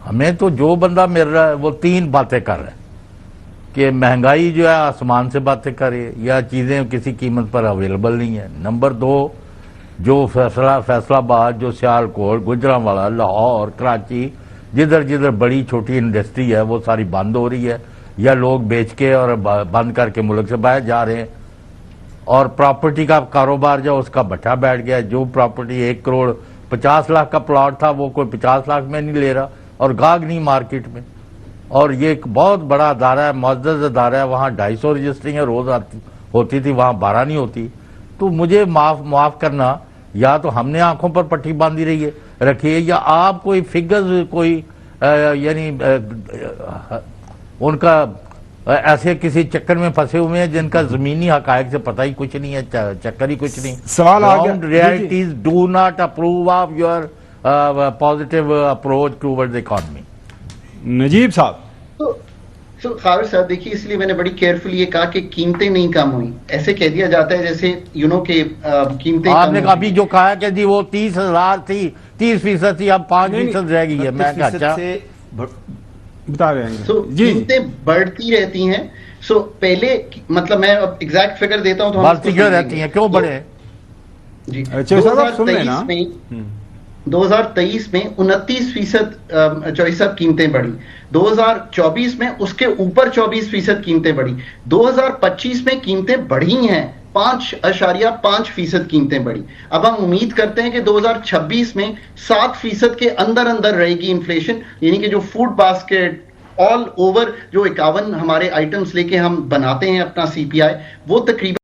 हमें तो जो बंदा मिल रहा है वो तीन बातें कर रहा है कि महंगाई जो है आसमान से बातें करे या चीज़ें किसी कीमत पर अवेलेबल नहीं है। नंबर दो, जो फैसलाबाद, जो सियालकोट, गुजरांवाला, लाहौर, कराची, जिधर जिधर बड़ी छोटी इंडस्ट्री है वो सारी बंद हो रही है या लोग बेच के और बंद करके मुल्क से बाहर जा रहे हैं। और प्रॉपर्टी का कारोबार जो उसका भट्ठा बैठ गया। जो प्रॉपर्टी 1 करोड़ 50 लाख का प्लॉट था वो कोई 50 लाख में नहीं ले रहा और गाहक नहीं मार्केट में। और ये एक बहुत बड़ा अदारा है, मुअज़्ज़ज़ अदारा है, वहाँ 250 रजिस्ट्रियाँ रोज होती थी, वहाँ 12 नहीं होती। तो मुझे माफ करना, या तो हमने आंखों पर पट्टी बांधी रखी है या आप कोई फिगर्स कोई यानी उनका ऐसे किसी चक्कर में फंसे हुए हैं जिनका जमीनी हकायक से पता ही कुछ नहीं है, चक्कर ही कुछ नहीं। सवाल आ गया, realities do not approve of your positive approach towards economy. Najeeb साहब। तो खाविर साहब देखिए, इसलिए मैंने बड़ी केयरफुली ये कहा कि कीमतें नहीं कम हुई। ऐसे कह दिया जाता है जैसे के कीमतें आपने अभी जो कहा कि जी वो 30,000 थी, 30% थी, अब 5% रह गई है। मैं क्या अच्छा बता रहे हैं। कीमतें बढ़ती रहती हैं। पहले मतलब मैं अब एग्जैक्ट फिगर देता हूं तो बढ़ती क्यों रहती हैं, क्यों बढ़े जी। अच्छा साहब सुन लें ना। 2023 में 29% चौधरी साहब कीमतें बढ़ी। 2024 में उसके ऊपर 24% कीमतें बढ़ी। 2025 में कीमतें बढ़ी हैं 5.5% कीमतें बढ़ी। अब हम उम्मीद करते हैं कि 2026 में 7% के अंदर अंदर रहेगी इन्फ्लेशन, यानी कि जो फूड बास्केट ऑल ओवर जो 51 हमारे आइटम्स लेके हम बनाते हैं अपना CPI, वो तकरीबन